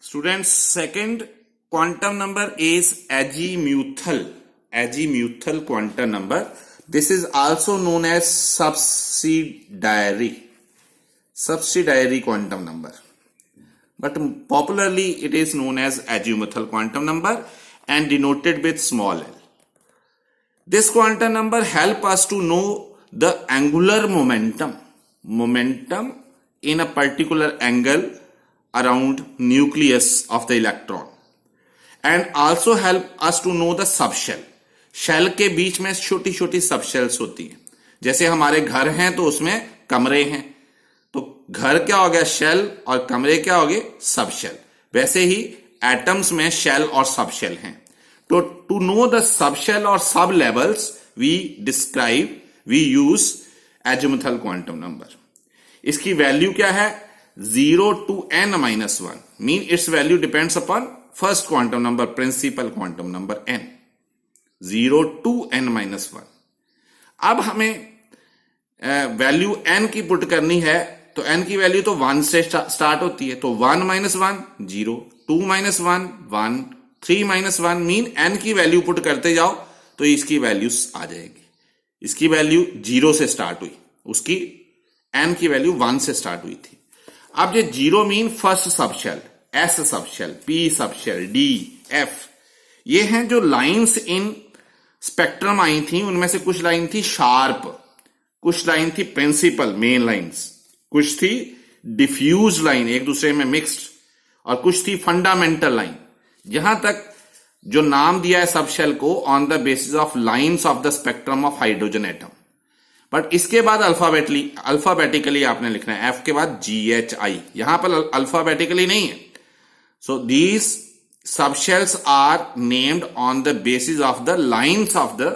Students, second quantum number is azimuthal quantum number. This is also known as subsidiary quantum number, but popularly it is known as azimuthal quantum number and denoted with small l. This quantum number help us to know the angular momentum in a particular angle around nucleus of the electron, and also help us to know the subshell. Shell के बीच में छोटी छोटी subshells होती हैं. जैसे हमारे घर हैं तो उसमें कमरे हैं, तो घर क्या हो गया शेल और कमरे क्या हो गए सबशेल. वैसे ही एटम्स में शेल और सबशेल हैं. तो टू नो द सबशेल और सब levels we use azimuthal quantum number. इसकी वैल्यू क्या है? 0 to n-1 mean its value depends upon first quantum number, principal quantum number n. 0 to n-1. अब हमें वैल्यू n की पुट करनी है, तो n की वैल्यू तो 1 से स्टार्ट होती है, तो 1 - 1 0, 2 - 1 1, 3 - 1 मीन n की वैल्यू पुट करते जाओ तो इसकी वैल्यू आ जाएगी. इसकी वैल्यू 0 से स्टार्ट हुई, उसकी n की वैल्यू 1 से स्टार्ट हुई थी. अब ये 0 mean first subshell, s subshell, p subshell, d, f. ये हैं जो लाइंस इन स्पेक्ट्रम आई थी. उनमें से कुछ लाइन थी शार्प, कुछ लाइन थी प्रिंसिपल मेन लाइंस, कुछ थी डिफ्यूज लाइन एक दूसरे में मिक्स्ड, और कुछ थी फंडामेंटल लाइन. यहां तक जो नाम दिया है सबशेल को on the basis of lines of the spectrum of hydrogen atom. But इसके बाद अल्फाबेटिकली आपने लिखना है. एफ के बाद GHI, यहां पर अल्फाबेटिकली नहीं है. So these subshells are named on the basis of the lines of the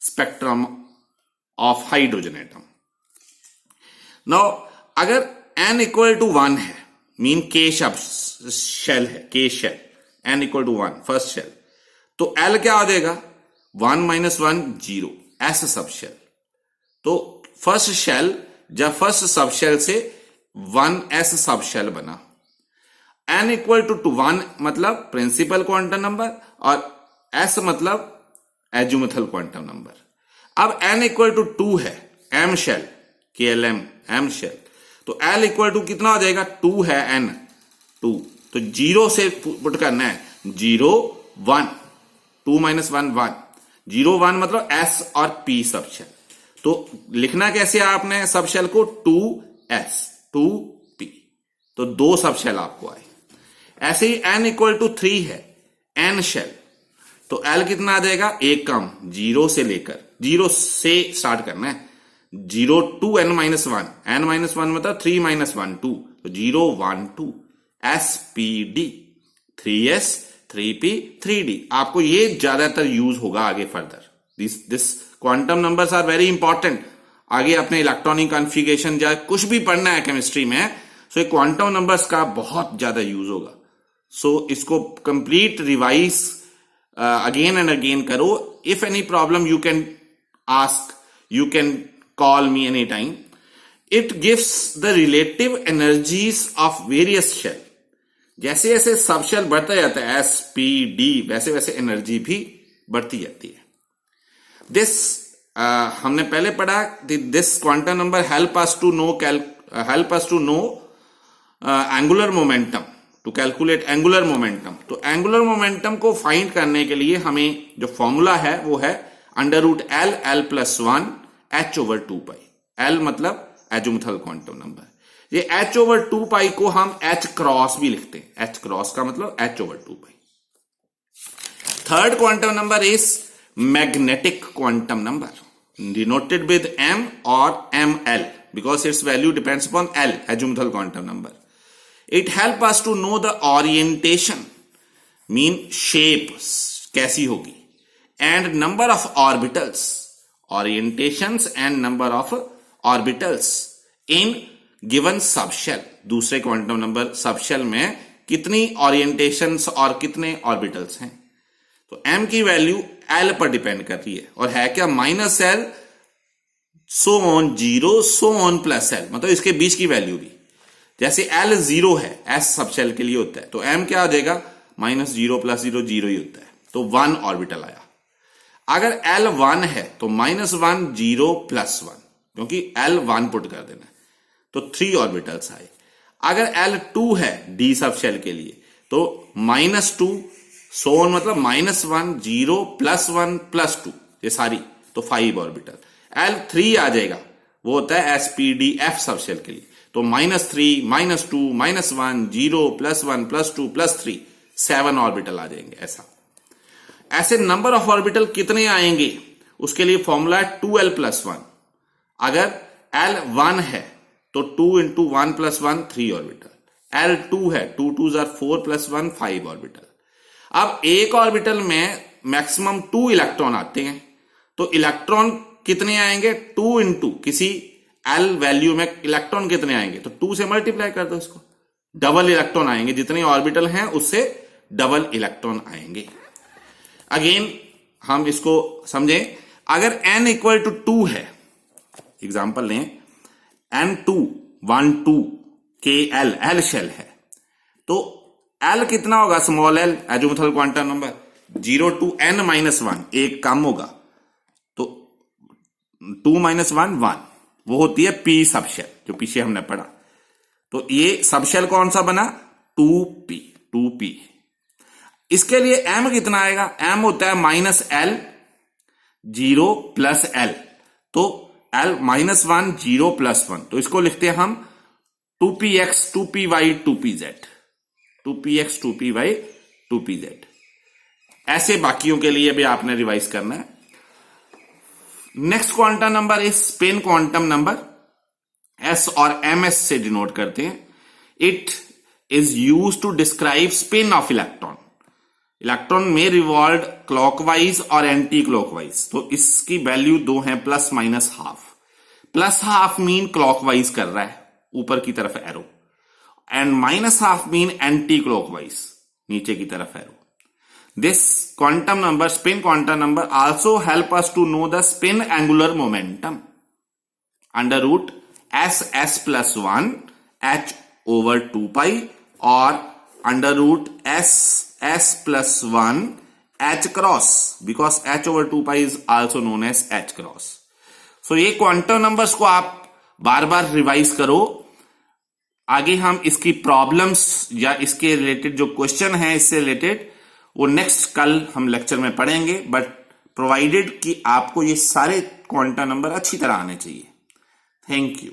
spectrum of hydrogen atom. Now अगर n equal to 1 है, मीन K शेल है, K shell, n equal to 1 first shell, तो L क्या हो जाएगा? 1 - 1 0, S subshell. तो first shell जब first subshell से 1s सबशेल बना. n इक्वल टू 1 मतलब प्रिंसिपल क्वांटम नंबर और s मतलब एजिमुथल क्वांटम नंबर. अब n इक्वल टू 2 है, m shell, KLM m shell, तो l इक्वल टू कितना हो जाएगा? 2 है n, 2. तो 0 से पुट करना है. 0 1, 2 - 1 1, 0 1 मतलब s और p सबशेल. तो लिखना कैसे आपने सबशेल को? 2s 2p, तो 2 सबशेल आपको आए. ऐसे ही n इक्वल टू 3 है, n शेल, तो l कितना आ जाएगा? एक कम, 0 से लेकर 0 से स्टार्ट करना है. 0 to n-1, n-1 मतलब 3 - 1 2, तो 0 1 2 SPD, 3s 3p 3d. आपको ये ज्यादातर यूज होगा आगे further. This quantum numbers are very important. आगे अपने इलेक्ट्रॉनिक कॉन्फ़िगरेशन या कुछ भी पढ़ना है केमिस्ट्री में, सो क्वांटम नंबर्स का बहुत ज्यादा यूज होगा. सो इसको complete revise again and again करो. If any problem you can ask, you can call me any time. It gives the relative energies of various shell. जैसे जैसे सबशेल बढ़ता जाता है SPD, वैसे वैसे एनर्जी भी बढ़ती जाती है. दिस हमने पहले पढ़ा. This quantum number help us to know angular momentum, to calculate angular momentum. तो एंगुलर मोमेंटम को फाइंड करने के लिए हमें जो फॉर्मूला है वो है √L + 1 h/2π. L मतलब एजिमुथल क्वांटम नंबर. ये h/2π को हम h क्रॉस भी लिखते हैं. h क्रॉस का मतलब h/2π. Third quantum number is magnetic quantum number, denoted with m or ml because its value depends upon L, azimuthal quantum number. It help us to know the orientation, mean shape कैसी होगी, and number of orbitals, orientations and number of orbitals in given subshell. दूसरे quantum number subshell में कितनी orientations और कितने orbitals हैं. तो m की वैल्यू l पर डिपेंड कर रही है, और है क्या? -L so on 0 so on +L, मतलब इसके बीच की वैल्यू भी. जैसे L 0 है, S सब शेल के लिए होता है, तो M क्या आ जाएगा, -0 + 0 0 ही होता है, तो 1 ऑर्बिटल आया। अगर L 1 है तो -1 0 + 1, क्योंकि L 1 पुट कर देना है, तो 3 ऑर्बिटल्स आए। अगर L 2 है D सब शेल के लिए, तो -2 सोन मतलब -1 0 + 1 + 2, ये सारी, तो 5 ऑर्बिटल। L 3 आ जाएगा, वो होता है SPDF सब शेल के लिए, तो -3 -2 -1 0 + 1 + 2 + 3, 7 ऑर्बिटल आ जाएंगे। ऐसे नंबर ऑफ ऑर्बिटल कितने आएंगे, उसके लिए फॉर्मूला है 2L + 1। अगर L 1 है तो 2 × 1 + 1 3 ऑर्बिटल, L 2 है 2 2 4 + 1 5 ऑर्बिटल। अब एक ऑर्बिटल में मैक्सिमम 2 इलेक्ट्रॉन आते हैं, तो इलेक्ट्रॉन कितने आएंगे, 2 × किसी L वैल्यू में इलेक्ट्रॉन कितने आएंगे, तो 2 से मल्टीप्लाई कर दो इसको, डबल इलेक्ट्रॉन आएंगे, जितने ऑर्बिटल हैं उससे डबल इलेक्ट्रॉन आएंगे। अगेन हम इसको समझें, अगर n = 2 है, एग्जांपल लें N2 1 2 KL, L शेल है, तो L कितना होगा, small l azimuthal quantum number 0 to n - 1, एक कम होगा, तो 2 - 1 1, वो होती है P सब शेल, जो पीछे हमने पढ़ा। तो ये सब शेल कौन सा बना, 2p। इसके लिए m कितना आएगा, m होता है -L 0 + L, तो L -1 0 + 1, तो इसको लिखते हैं हम 2px 2py 2pz, 2px 2py 2pz। ऐसे बाकियों के लिए भी आपने रिवाइज करना है। Next quantum number is spin quantum number, S और ms से डिनोट करते हैं। It is used to describe spin of electron. Electron में रिवॉल्व क्लॉकवाइज और एंटी क्लॉकवाइज, तो इसकी वैल्यू 2 है, ±½ +½ मीन क्लॉकवाइज कर रहा है, ऊपर की तरफ arrow, and -½ mean anti clockwise, नीचे की तरफ arrow. This quantum number, spin quantum number, also help us to know the spin angular momentum √SS + 1 h/2π और √SS + 1 h×, because h/2π is also known as h×. So ये quantum numbers को आप बार बार revise करो। आगे हम इसकी problems या इसके रिलेटेड जो क्वेश्चन है इससे रिलेटेड, वो नेक्स्ट कल हम लेक्चर में पढ़ेंगे, बट प्रोवाइडेड कि आपको ये सारे क्वांटम नंबर अच्छी तरह आने चाहिए। Thank you.